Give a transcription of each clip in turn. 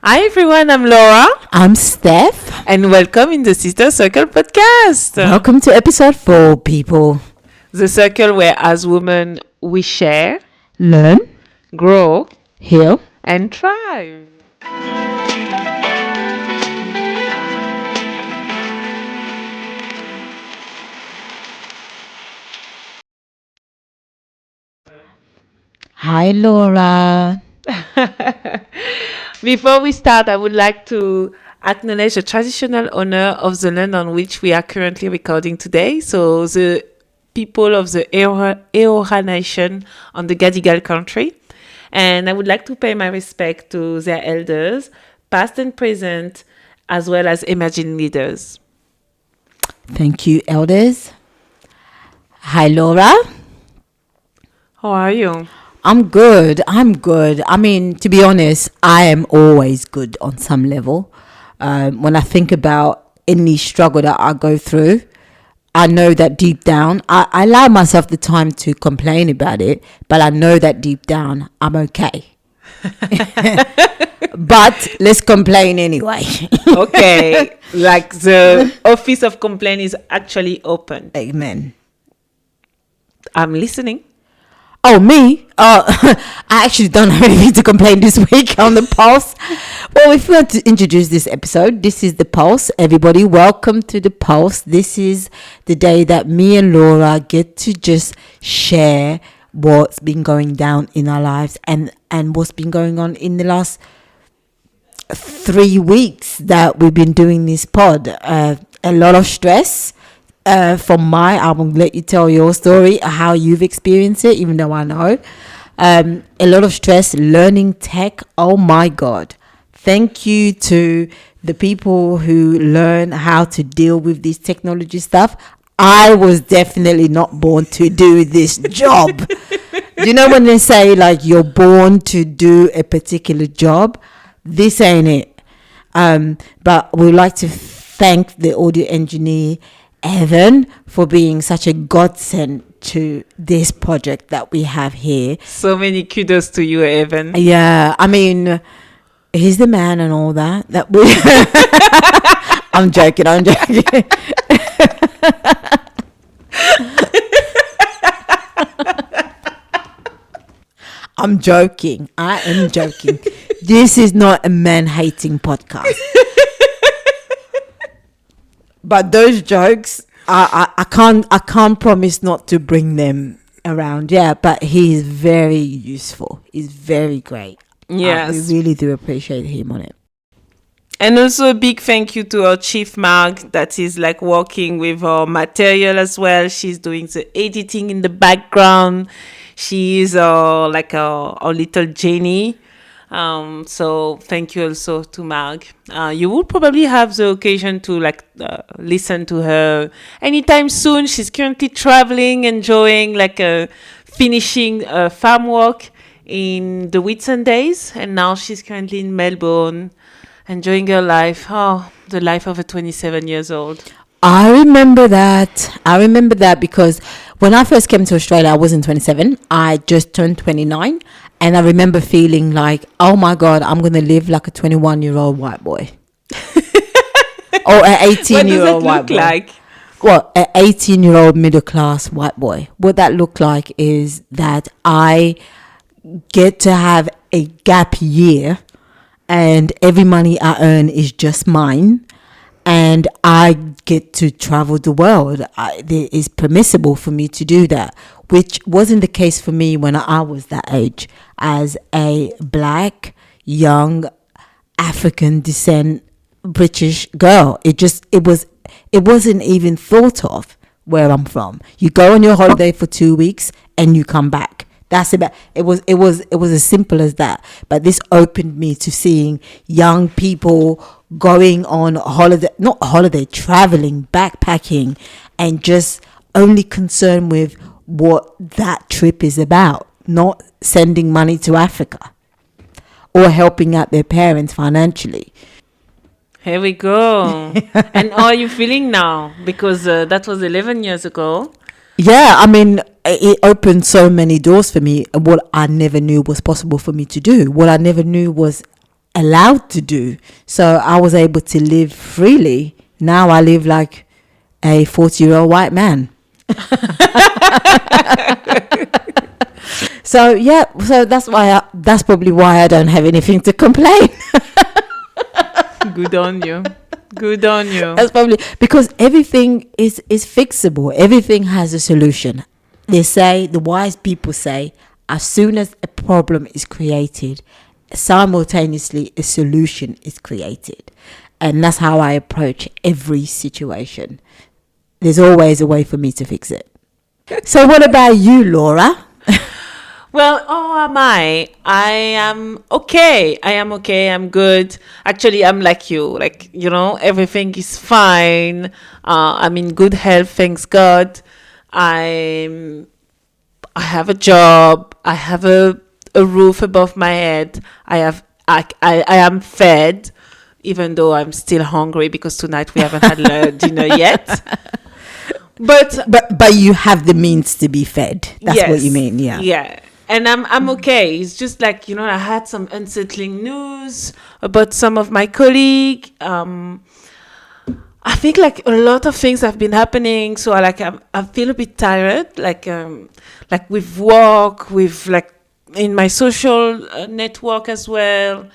Hi everyone, I'm Laura. I'm Steph. And welcome in the Sister Circle podcast. Welcome to episode 4, people. The circle where as women we share, Learn, grow, heal, and thrive. Hi, Laura. Before we start, I would like to acknowledge the traditional owner of the land on which we are currently recording today. So the people of the 𝗓𝗓𝗓𝗓 nation on the 𝗓𝗓𝗃𝗃 country. And I would like to pay my respect to their elders, past and present, as well as emerging leaders. Thank you, elders. Hi, Laura. How are you? I'm good. I mean, to be honest, I am always good on some level. When I think about any struggle that I go through, I know that deep down, I allow myself the time to complain about it, but I know that deep down, I'm okay. But let's complain anyway. Okay. Like the office of complaint is actually open. Amen. I'm listening. Oh, me? I actually don't have anything to complain this week on the Pulse. Well, if we want to introduce this episode, this is the Pulse. Everybody, welcome to the Pulse. This is the day that me and Laura get to just share what's been going down in our lives and what's been going on in the last 3 weeks that we've been doing this pod. A lot of stress. From I will let you tell your story, how you've experienced it, even though I know. A lot of stress, learning tech. Oh my God. Thank you to the people who learn how to deal with this technology stuff. I was definitely not born to do this job. You know when they say like you're born to do a particular job? This ain't it. But we'd like to thank the audio engineer Evan for being such a godsend to this project that we have here. So many kudos to you, Evan. Yeah, I mean, he's the man and all that. We I'm joking. I'm joking. I am joking. This is not a man-hating podcast. But those jokes, I can't promise not to bring them around. Yeah, but he is very useful. He's very great. Yes. We really do appreciate him on it. And also a big thank you to our chief Mark that is like working with our material as well. She's doing the editing in the background. She is our little Jenny. So thank you also to Marg. You will probably have the occasion to listen to her anytime soon. She's currently traveling, enjoying finishing farm work in the Whitsundays, and now she's currently in Melbourne, enjoying her life. Oh, the life of a 27 years old. I remember that because when I first came to Australia, I wasn't 27. I just turned 29. And I remember feeling like, oh my God, I'm going to live like a 21-year-old white boy. Or an 18-year-old white boy. Like? Well, an 18-year-old middle-class white boy. What that looked like is that I get to have a gap year and every money I earn is just mine. And I get to travel the world. It is permissible for me to do that, which wasn't the case for me when I was that age. As a black, young, African descent British girl, it wasn't even thought of where I'm from. You go on your holiday for 2 weeks and you come back. That's about it. Was as simple as that. But this opened me to seeing young people going on traveling, backpacking, and just only concerned with what that trip is about, not sending money to Africa or helping out their parents financially. Here we go. And how are you feeling now? Because that was 11 years ago. Yeah, I mean, it opened so many doors for me. What I never knew was possible for me to do. What I never knew was allowed to do. So I was able to live freely. Now I live like a 40-year-old white man. So yeah, so that's probably why I don't have anything to complain. Good on you. Good on you. That's probably because everything is fixable. Everything has a solution. They say, the wise people say, as soon as a problem is created, simultaneously a solution is created. And that's how I approach every situation. There's always a way for me to fix it. So what about you, Laura? Well, oh, am I? I am okay. I am okay. I'm good. Actually, I'm like you. Like, everything is fine. I'm in good health, thanks God. I have a job. I have a roof above my head. I am fed, even though I'm still hungry because tonight we haven't had dinner yet. But you have the means to be fed. That's yes, what you mean, yeah. Yeah. And I'm okay. It's just like, I had some unsettling news about some of my colleagues. I think like a lot of things have been happening. So I feel a bit tired, like with work, with like in my social network as well.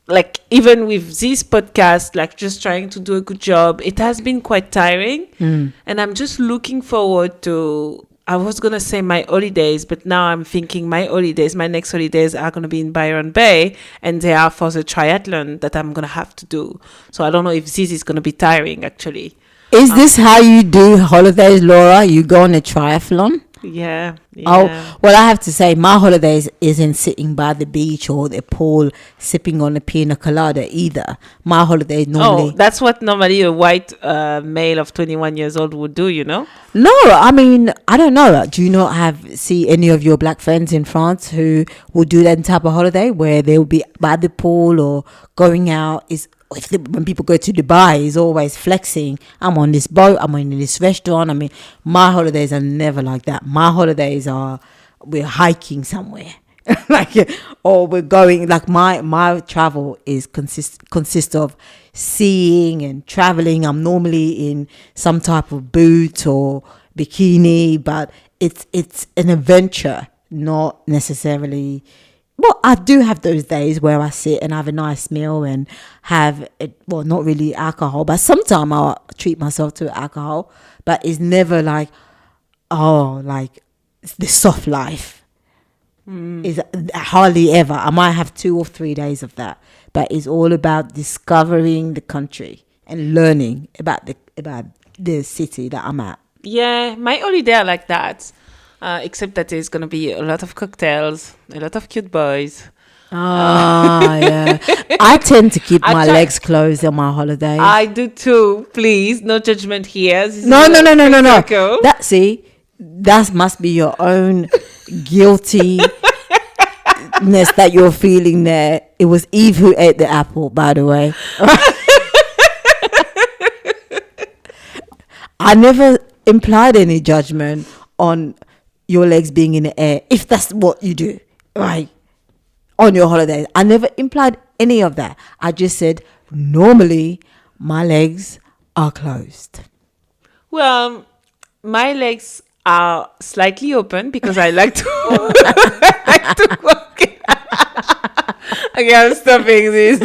Like even with this podcast, like just trying to do a good job, it has been quite tiring. And I'm just looking forward to, I was going to say my holidays, but now I'm thinking my next holidays are going to be in Byron Bay, and they are for the triathlon that I'm going to have to do. So I don't know if this is going to be tiring, actually. Is this how you do holidays, Laura? You go on a triathlon? Yeah. Oh, well, I have to say, my holidays isn't sitting by the beach or the pool sipping on a pina colada either. My holidays normally... Oh, that's what normally a white male of 21 years old would do, No, I mean, I don't know. Do you not see any of your black friends in France who will do that type of holiday where they'll be by the pool or going out? When people go to Dubai, is always flexing. I'm on this boat. I'm in this restaurant. I mean, my holidays are never like that. My holidays are we're hiking somewhere, or we're going. Like my travel is consist of seeing and traveling. I'm normally in some type of boot or bikini, but it's an adventure, not necessarily. Well, I do have those days where I sit and have a nice meal and have, not really alcohol, but sometimes I'll treat myself to alcohol. But it's never like, like the soft life. Is hardly ever. I might have 2 or 3 days of that, but it's all about discovering the country and learning about the city that I'm at. Yeah, my holiday are like that. Except that there's going to be a lot of cocktails, a lot of cute boys. Yeah. I tend to keep my legs closed on my holidays. I do too. Please, no judgment here. No. That must be your own guiltiness that you're feeling there. It was Eve who ate the apple, by the way. I never implied any judgment on your legs being in the air, if that's what you do, right, on your holidays. I never implied any of that. I just said, normally, my legs are closed. Well, my legs are slightly open because I like to walk. Okay, I'm stopping this.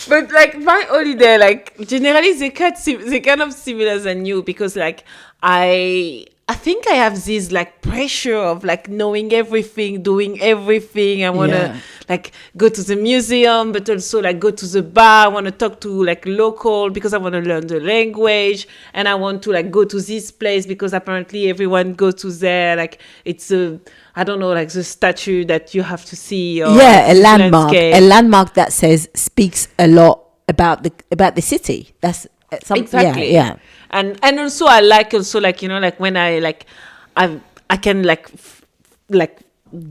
But like my holiday, like generally they kind of similar than you, because like I think I have this like pressure of like knowing everything, doing everything. I want to like go to the museum, but also like go to the bar. I want to talk to like local because I want to learn the language, and I want to like go to this place because apparently everyone goes to there. Like it's I don't know, like the statue that you have to see. Or a landmark that speaks a lot about the city. That's exactly. Yeah. And also I like like when I can like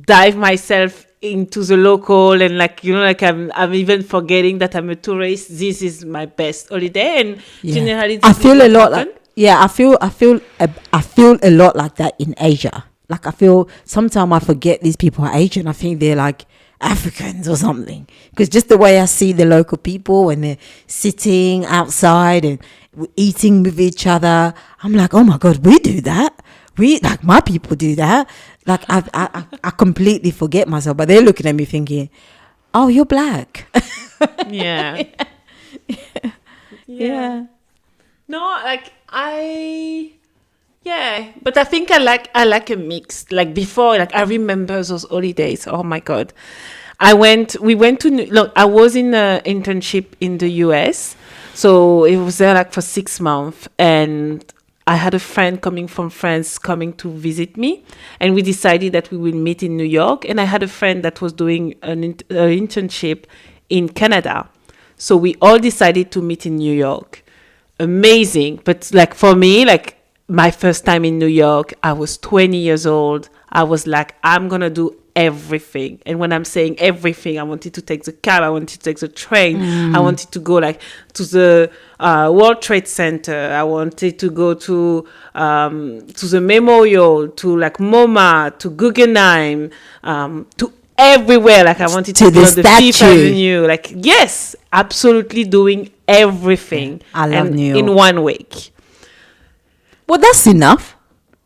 dive myself into the local, and like I'm even forgetting that I'm a tourist. This is my best holiday, and generally I feel a lot like I feel a lot like that in Asia. Like I feel sometimes I forget these people are Asian. I think they're like Africans or something, because just the way I see the local people when they're sitting outside and eating with each other, I'm like, oh my God, we do that. We, like, my people do that. Like I completely forget myself, but they're looking at me thinking, oh, you're black. Yeah. Yeah. No, like yeah, but I think I like a mix. Like before, like I remember those holidays. Oh my God. We went to, look, I was in an internship in the US. So it was there like for 6 months, and I had a friend coming from France coming to visit me, and we decided that we will meet in New York. And I had a friend that was doing an internship in Canada. So we all decided to meet in New York. Amazing. But like for me, like my first time in New York, I was 20 years old. I was like, I'm going to do everything. And when I'm saying everything, I wanted to take the cab, I wanted to take the train, I wanted to go like to the World Trade Center, I wanted to go to the Memorial, to like MoMA, to Guggenheim, to everywhere. Like I wanted to be on the Fifth Avenue. Like, yes, absolutely doing everything. I love New York. In 1 week. Well, that's enough.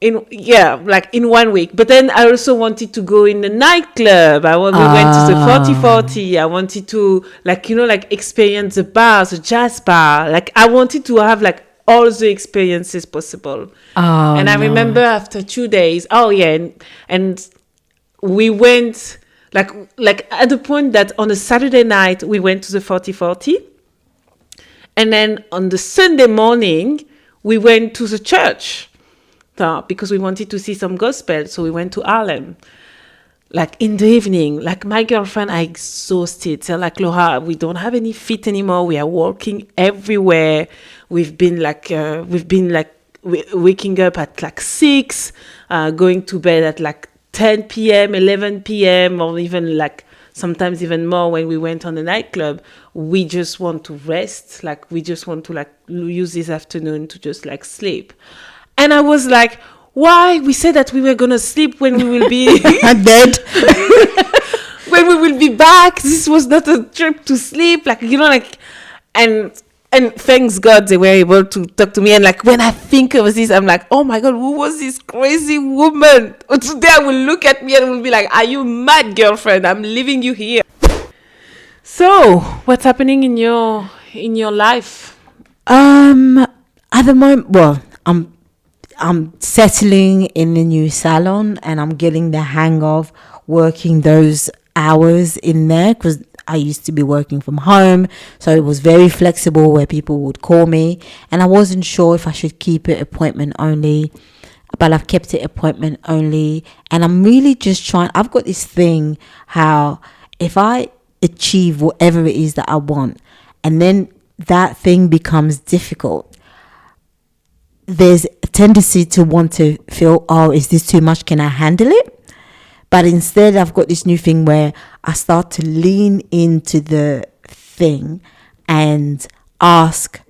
Like in 1 week. But then I also wanted to go in the nightclub. We went to the 4040. I wanted to like experience the bars, the jazz bar. Like I wanted to have like all the experiences possible. And I remember after 2 days, and we went like at the point that on a Saturday night we went to the 4040, and then on the Sunday morning we went to the church. Because we wanted to see some gospel, so we went to Harlem. Like in the evening, like my girlfriend are exhausted. They're like, Laura, we don't have any feet anymore. We are walking everywhere. We've been waking up at like 6, going to bed at like 10 p.m., 11 p.m., or even like sometimes even more when we went on the nightclub. We just want to rest. Like we just want to like use this afternoon to just like sleep. And I was like, why? We said that we were going to sleep when we will be dead. When we will be back. This was not a trip to sleep. Like, and thanks God they were able to talk to me. And like, when I think of this, I'm like, oh my God, who was this crazy woman? Today I will look at me and will be like, are you mad, girlfriend? I'm leaving you here. So what's happening in your life? At the moment, well, I'm settling in the new salon, and I'm getting the hang of working those hours in there, because I used to be working from home, so it was very flexible where people would call me, and I wasn't sure if I should keep it appointment only, but I've kept it appointment only. And I'm really just trying, I've got this thing how if I achieve whatever it is that I want, and then that thing becomes difficult, there's a tendency to want to feel, oh, is this too much? Can I handle it? But instead, I've got this new thing where I start to lean into the thing and ask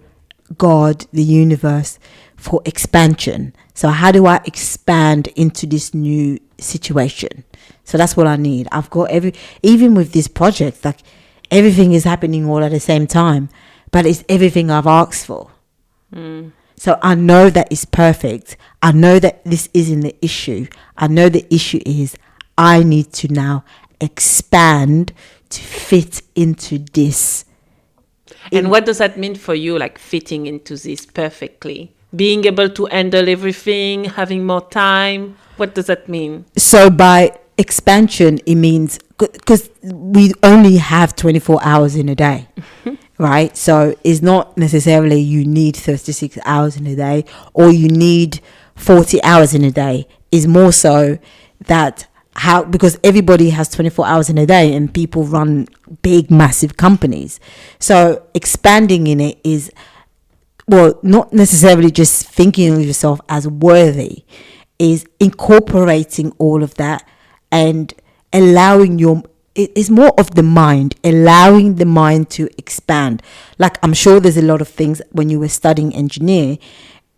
God, the universe, for expansion. So how do I expand into this new situation? So that's what I need. I've got even with this project, like everything is happening all at the same time, but it's everything I've asked for. So I know that it's perfect. I know that this isn't the issue. I know the issue is I need to now expand to fit into this. And what does that mean for you, like fitting into this perfectly? Being able to handle everything, having more time? What does that mean? So by expansion, it means, because we only have 24 hours in a day. Right? So it's not necessarily you need 36 hours in a day or you need 40 hours in a day. It's more so that because everybody has 24 hours in a day and people run big, massive companies. So expanding in it is, well, not necessarily just thinking of yourself as worthy, is incorporating all of that and allowing it is more of the mind, allowing the mind to expand. Like I'm sure there's a lot of things when you were studying engineer,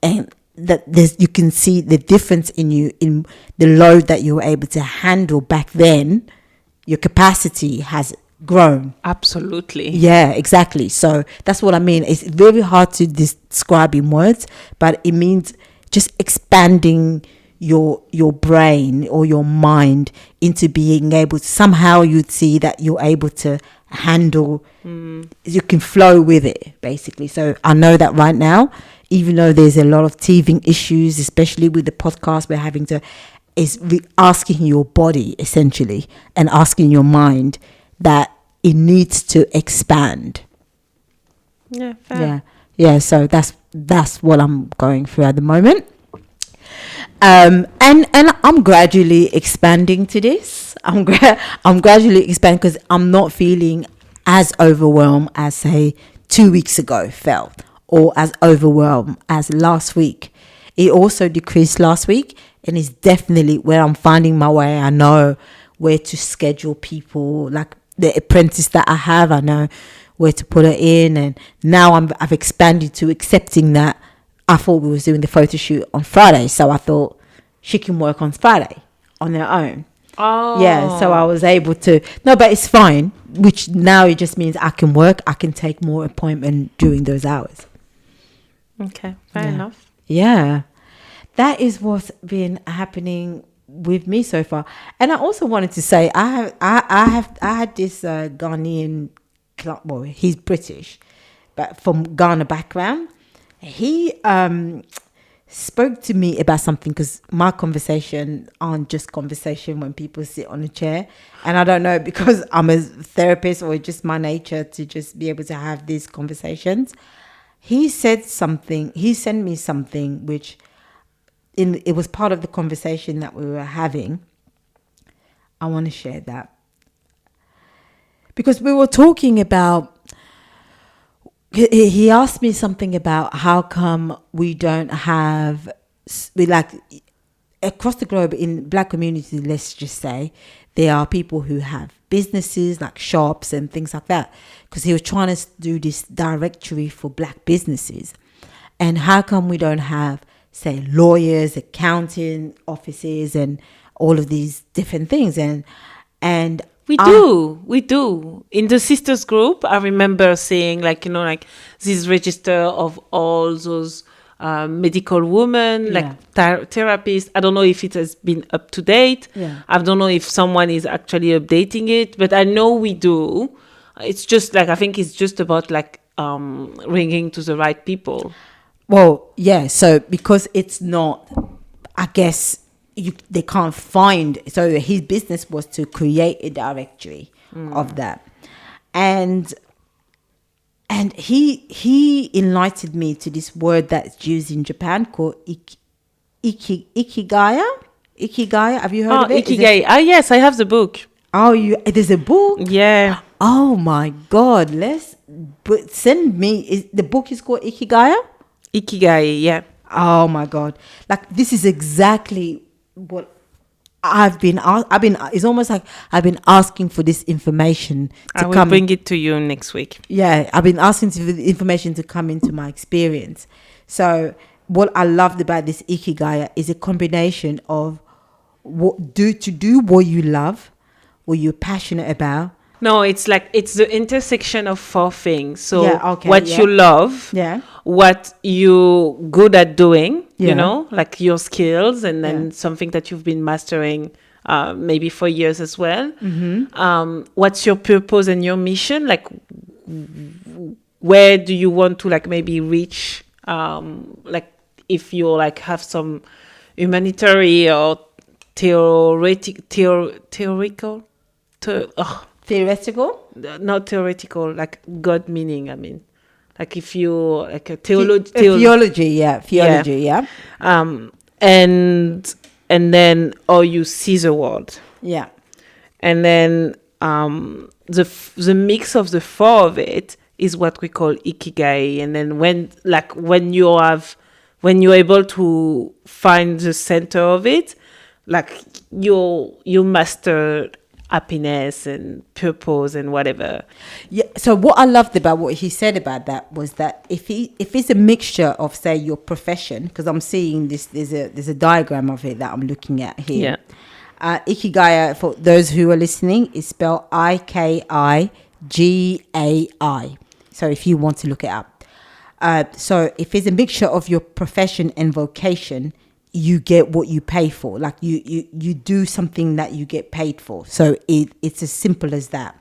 and that you can see the difference in you, in the load that you were able to handle back then. Your capacity has grown. Absolutely. Yeah, exactly. So that's what I mean. It's very hard to describe in words, but it means just expanding your brain or your mind into being able to, somehow you'd see that you're able to handle, you can flow with it, basically. So I know that right now, even though there's a lot of teething issues, especially with the podcast, we're having to, asking your body essentially and asking your mind that it needs to expand. Yeah, fair. Yeah. So that's what I'm going through at the moment. And I'm gradually expanding to this. I'm gradually expanding because I'm not feeling as overwhelmed as, say, 2 weeks ago felt, or as overwhelmed as last week. It also decreased last week, and it's definitely where I'm finding my way. I know where to schedule people, like the apprentice that I have. I know where to put her in, and now I've expanded to accepting that. I thought we was doing the photo shoot on Friday, so I thought she can work on Friday on her own. Oh. Yeah, so I was able to. No, but it's fine. Which now it just means I can work. I can take more appointment during those hours. Okay, fair enough. Yeah, that is what's been happening with me so far. And I also wanted to say I had this Ghanaian. Well, he's British, but from Ghana background. He spoke to me about something, because my conversation aren't just conversation when people sit on a chair, and I don't know, because I'm a therapist or just my nature to just be able to have these conversations. He said something, he sent me something which it was part of the conversation that we were having. I want to share that, because we were talking about, he asked me something about how come we don't have, like, across the globe in black communities, let's just say, there are people who have businesses like shops and things like that, because he was trying to do this directory for black businesses. And how come we don't have, say, lawyers, accounting offices, and all of these different things? And We do. In the sisters group, I remember seeing, like, like this register of all those medical women, like therapists. I don't know if it has been up to date. Yeah. I don't know if someone is actually updating it, but I know we do. It's just like, I think it's just about like ringing to the right people. Well, yeah. So because it's not, I guess, they can't find. So his business was to create a directory of that, and he enlightened me to this word that's used in Japan called ikigaya. Ikigaya, have you heard of it? Ikigai. Yes, I have the book. Oh, there's a book. Yeah. Oh my God! Send me. The book is called Ikigaya. Ikigai. Yeah. Oh my God! Like, this is exactly what it's almost like I've been asking for this information to come. I will bring it to you next week. Yeah, I've been asking for the information to come into my experience. So what I loved about this Ikigai is a combination of to do what you love, what you're passionate about. No, it's like, it's the intersection of four things. So what you love, what you're good at doing, like your skills, and then something that you've been mastering maybe for years as well. Mm-hmm. What's your purpose and your mission? Like, where do you want to, like, maybe reach? Like, if you like have some humanitarian or theoretical. Theoretical? Not theoretical, like God meaning, I mean. Like, if you like a theology, yeah. And then, or you see the world. Yeah. And then the mix of the four of it is what we call ikigai. And then when you're able to find the center of it, like you master happiness and purpose and whatever. Yeah. So what I loved about what he said about that was that if it's a mixture of, say, your profession, because I'm seeing this, there's a diagram of it that I'm looking at here. Ikigai, for those who are listening, is spelled IKIGAI. So if you want to look it up. So if it's a mixture of your profession and vocation, you get what you pay for. Like you do something that you get paid for. So it's as simple as that.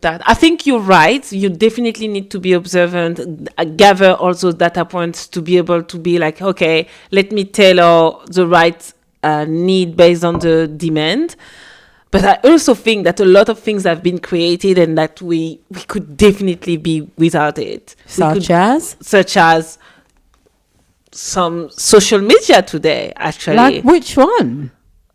That I think you're right. You definitely need to be observant, gather also data points to be able to be like, okay, let me tailor the right need based on the demand. But I also think that a lot of things have been created and that we could definitely be without it. Such as some social media today, actually. Like which one?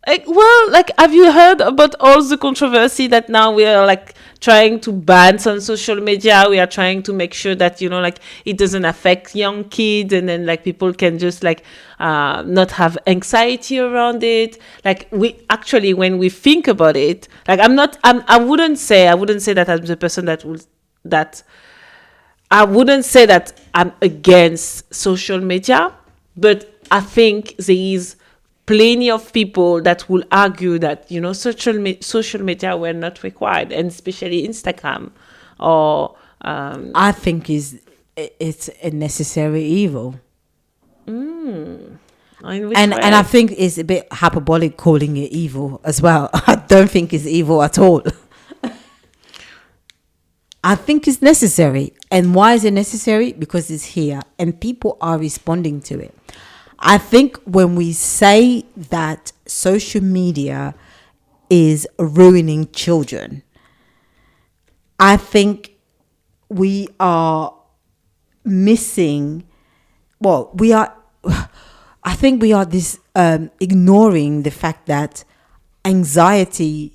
Have you heard about all the controversy that now we are like trying to ban some social media? We are trying to make sure that, it doesn't affect young kids, and then like people can just like not have anxiety around it. Like we actually, when we think about it, like I wouldn't say that I'm the person I wouldn't say that I'm against social media, but I think there is plenty of people that will argue that social media were not required, and especially Instagram. Or I think it's a necessary evil. And I think it's a bit hyperbolic calling it evil as well. I don't think it's evil at all. I think it's necessary. And why is it necessary? Because it's here and people are responding to it. I think when we say that social media is ruining children, I think we are missing, I think we are ignoring the fact that anxiety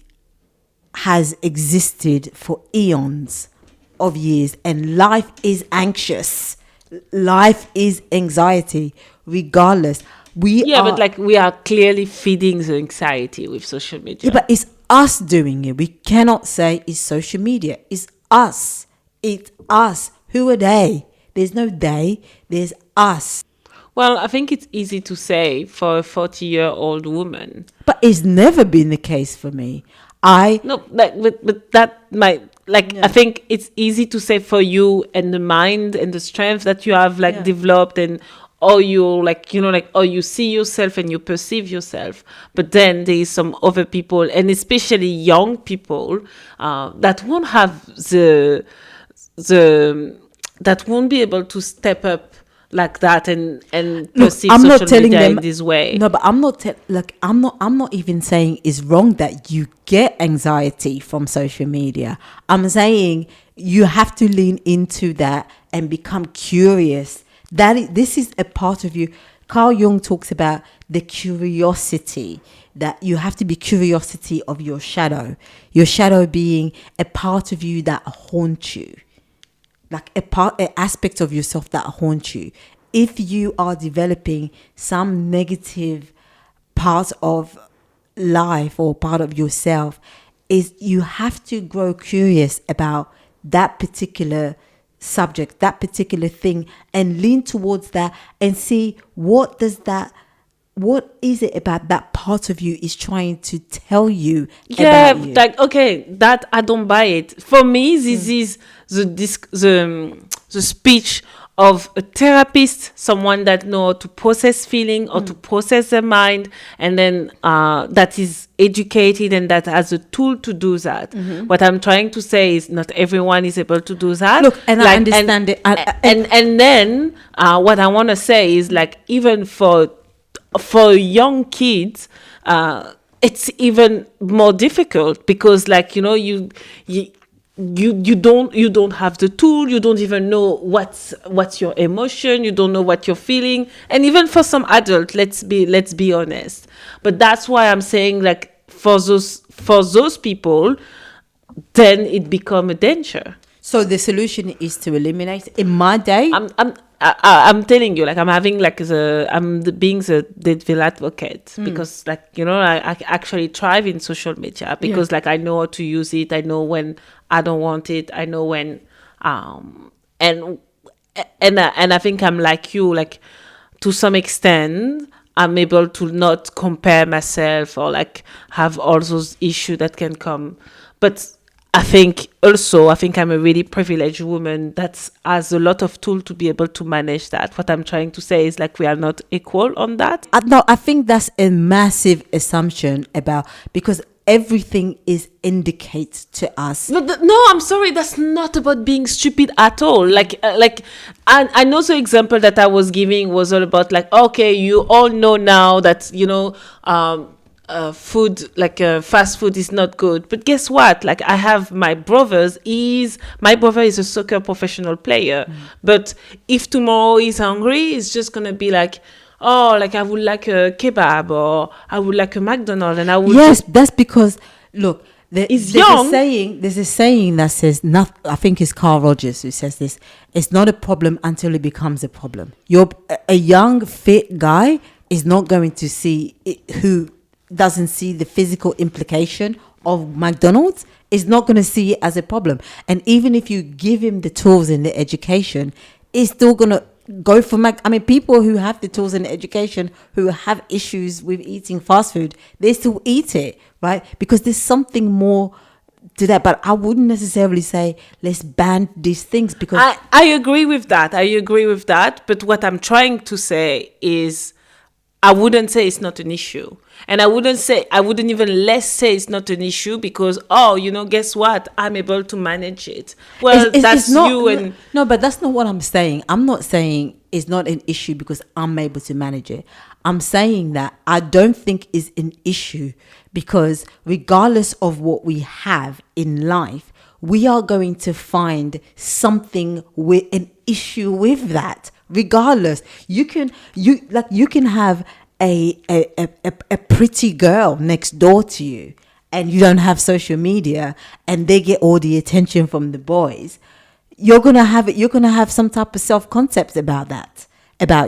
has existed for eons of years, and life is anxious. Life is anxiety, regardless. But we are clearly feeding the anxiety with social media. Yeah, but it's us doing it. We cannot say it's social media. It's us. It's us. Who are they? There's no they. There's us. Well, I think it's easy to say for a 40-year-old woman. But it's never been the case for me. But that might... I think it's easy to say for you, and the mind and the strength that you have developed, and or you or you see yourself and you perceive yourself. But then there is some other people, and especially young people, that won't have that won't be able to step up like that and perceive social media in this way. No, but I'm not even saying it's wrong that you get anxiety from social media. I'm saying you have to lean into that and become curious. This is a part of you. Carl Jung talks about the curiosity, that you have to be curiosity of your shadow being a part of you that haunts you. Like an aspect of yourself that haunts you. If you are developing some negative part of life or part of yourself, is you have to grow curious about that particular subject, that particular thing, and lean towards that and see what is it about that part of you is trying to tell you about you. That I don't buy it. For me, this is the speech of a therapist, someone that know how to process feeling or to process the mind, and then that is educated and that has a tool to do that. What I'm trying to say is not everyone is able to do that. Look, and I understand it. And then what I want to say is, like, even for young kids, it's even more difficult because, like, you don't have the tool. You don't even know what's your emotion. You don't know what you're feeling. And even for some adults, let's be honest. But that's why I'm saying, like, for those people, then it become a danger. So the solution is to eliminate. In my day, I'm telling you, like I'm having like being the devil advocate because like I actually thrive in social media because like I know how to use it. I know when I don't want it. I know when and I think I'm like you, like to some extent I'm able to not compare myself or like have all those issues that can come, but I think I'm a really privileged woman that has a lot of tools to be able to manage that. What I'm trying to say is like we are not equal on that. no, I think that's a massive assumption about, because everything is indicates to us. No, I'm sorry. That's not about being stupid at all. I know the example that I was giving was all about like, okay, you all know now that, food, like fast food is not good. But guess what? Like I have my brother is a soccer professional player. But if tomorrow he's hungry, he's just going to be like, oh, like I would like a kebab or I would like a McDonald's, and I would. Yes, that's because look, He's young. There's a saying that says, not, I think it's Carl Rogers who says this: it's not a problem until it becomes a problem. A young fit guy is not going to see it, who doesn't see the physical implication of McDonald's is not going to see it as a problem. And even if you give him the tools and the education, it's still going to go for people who have the tools and the education, who have issues with eating fast food, they still eat it, right? Because there's something more to that. But I wouldn't necessarily say let's ban these things, because I agree with that. But what I'm trying to say is I wouldn't say it's not an issue. And I wouldn't even less say it's not an issue because, guess what? I'm able to manage it. Well, that's not, you and... No, but that's not what I'm saying. I'm not saying it's not an issue because I'm able to manage it. I'm saying that I don't think it's an issue because regardless of what we have in life, we are going to find something with an issue with that. Regardless, you can have a pretty girl next door to you and you don't have social media and they get all the attention from the boys. You're gonna have some type of self-concept about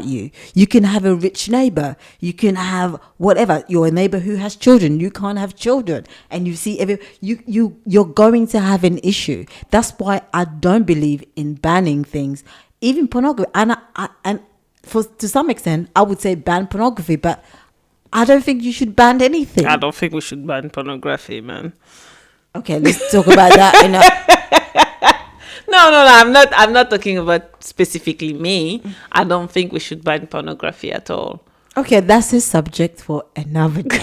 you. You can have a rich neighbor, you can have whatever, you're a neighbor who has children, you can't have children, and you see you're going to have an issue. That's why I don't believe in banning things, even pornography. And to some extent, I would say ban pornography, but I don't think you should ban anything. I don't think we should ban pornography, man. Okay, let's talk about that. No, I'm not talking about specifically me. I don't think we should ban pornography at all. Okay, that's a subject for another day.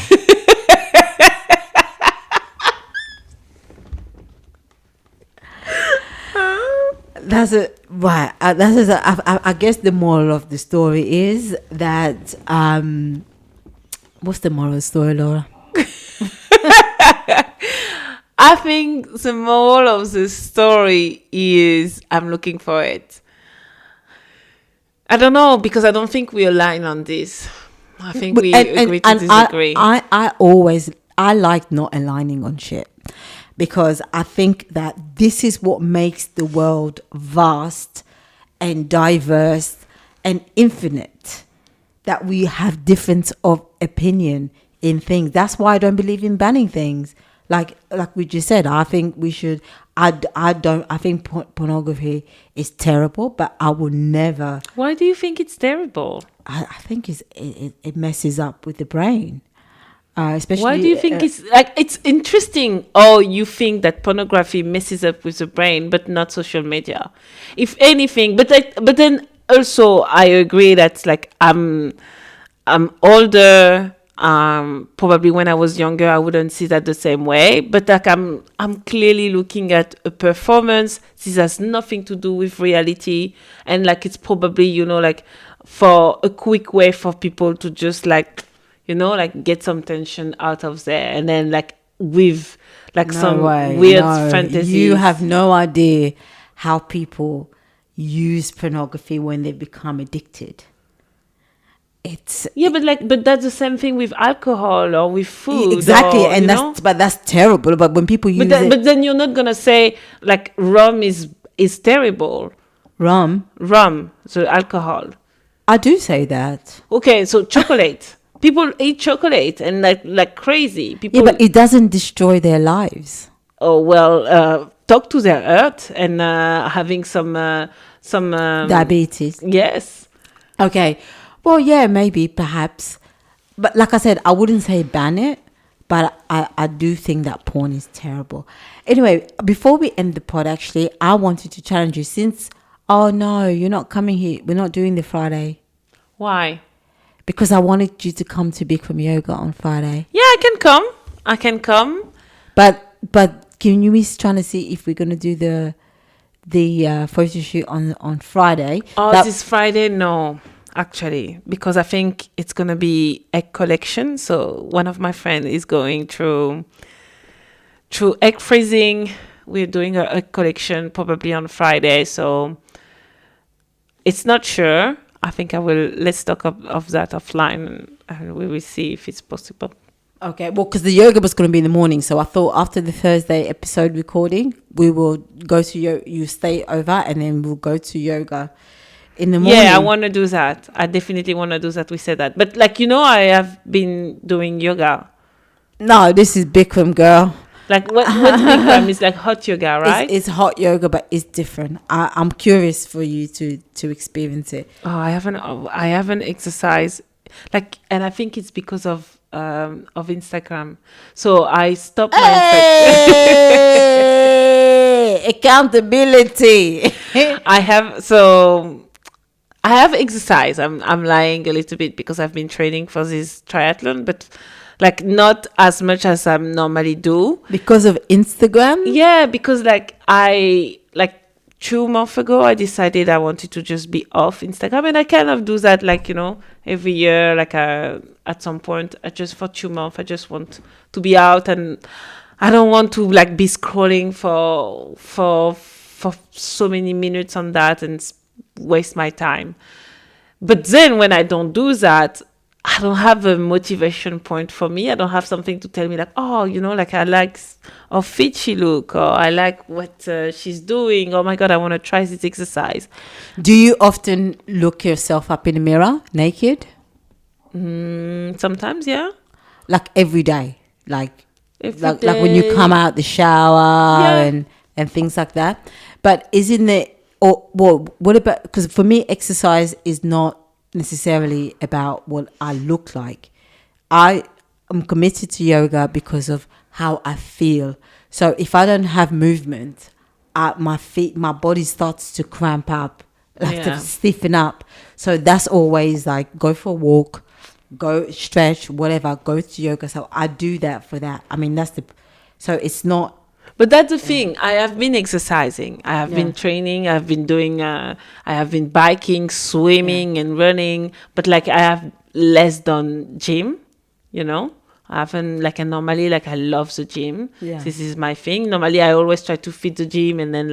I guess the moral of the story is that what's the moral of the story, Laura? I think the moral of the story is, I'm looking for it. I don't know, because I don't think we align on this. I think we agree to disagree. I like not aligning on shit, because I think that this is what makes the world vast and diverse and infinite, that we have difference of opinion in things. That's why I don't believe in banning things. Like we just said, I think we should. I think pornography is terrible, but I will never. Why do you think it's terrible? I think it messes up with the brain. Especially. Why do you think it's interesting? Oh, you think that pornography messes up with the brain, but not social media. If anything, but then also I agree that like I'm older. Probably when I was younger, I wouldn't see that the same way. But like I'm clearly looking at a performance. This has nothing to do with reality, and like it's probably like for a quick way for people to just like get some tension out of there, and then like with like weird fantasies. You have no idea how people use pornography when they become addicted. But that's the same thing with alcohol or with food. Exactly, and that's terrible. But when people use but then you're not gonna say like rum is is terrible. Rum. Rum, the alcohol. I do say that. Okay, so chocolate. People eat chocolate and like crazy. People. Yeah, but it doesn't destroy their lives. Oh well, talk to their heart and having some Diabetes. Yes. Okay. Well, yeah, maybe, perhaps. But like I said, I wouldn't say ban it, but I do think that porn is terrible. Anyway, before we end the pod, actually, I wanted to challenge you since, oh no, you're not coming here. We're not doing the Friday. Why? Because I wanted you to come to Bikram Yoga on Friday. Yeah, I can come. But can you miss trying to see if we're going to do the photo shoot on Friday? Oh, this Friday? No, actually, because I think it's going to be egg collection. So one of my friends is going through egg freezing. We're doing an egg collection probably on Friday. So it's not sure. I think let's talk of that offline and we will see if it's possible. Okay, well, because the yoga was going to be in the morning, so I thought after the Thursday episode recording, we will go to you stay over, and then we'll go to yoga in the morning. Yeah, I want to do that. I definitely want to do that. We said that. But I have been doing yoga. No, this is Bikram, girl. Like what's Bikram? It's like hot yoga, right? It's hot yoga, but it's different. I'm curious for you to experience it. Oh, I haven't exercised. And I think it's because of Instagram. So I stopped my accountability. I have exercise. I'm lying a little bit because I've been training for this triathlon, but not as much as I normally do. Because of Instagram? Yeah, because 2 months ago, I decided I wanted to just be off Instagram, and I kind of do that, every year, at some point. For 2 months, I just want to be out, and I don't want to be scrolling for so many minutes on that and waste my time. But then when I don't do that, I don't have a motivation point for me. I don't have something to tell me I like how fit she look, or I like what she's doing. Oh my God, I want to try this exercise. Do you often look yourself up in the mirror naked? Sometimes, yeah. Every day? Every day. When you come out the shower and things like that? But isn't it, what about, because for me, exercise is not necessarily about what I look like. I am committed to yoga because of how I feel. So if I don't have movement, my body starts to cramp up, to stiffen up. So that's always go for a walk, go stretch, whatever, go to yoga. So I do that for that. I mean, so it's not. But that's the thing. I have been exercising. I have been training. I've been doing. I have been biking, swimming, and running. But I have less done gym. I haven't and normally I love the gym. Yeah. This is my thing. Normally I always try to fit the gym and then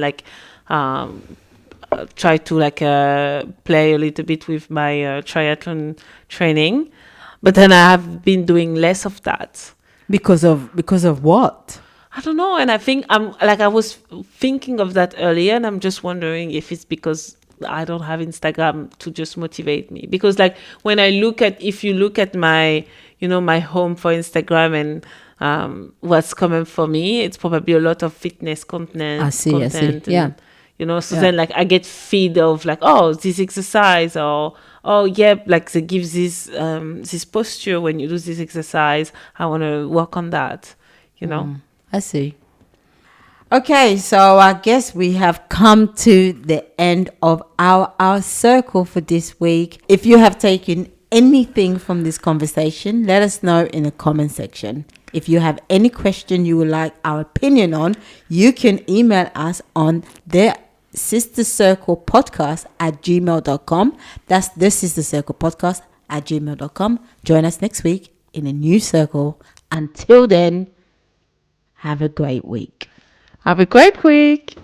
try to play a little bit with my triathlon training. But then I have been doing less of that. Because of what? I don't know, and I think I was thinking of that earlier, and I'm just wondering if it's because I don't have Instagram to just motivate me. Because if you look at my, my home for Instagram and what's coming for me, it's probably a lot of fitness content. I see. And, yeah. Then I get feed of this exercise, or they give this posture when you do this exercise. I want to work on that, I see. Okay, so I guess we have come to the end of our circle for this week. If you have taken anything from this conversation, let us know in the comment section. If you have any question you would like our opinion on, you can email us on the Sister Circle Podcast at gmail.com. That's the Sister Circle Podcast at gmail.com. Join us next week in a new circle. Until then, have a great week. Have a great week.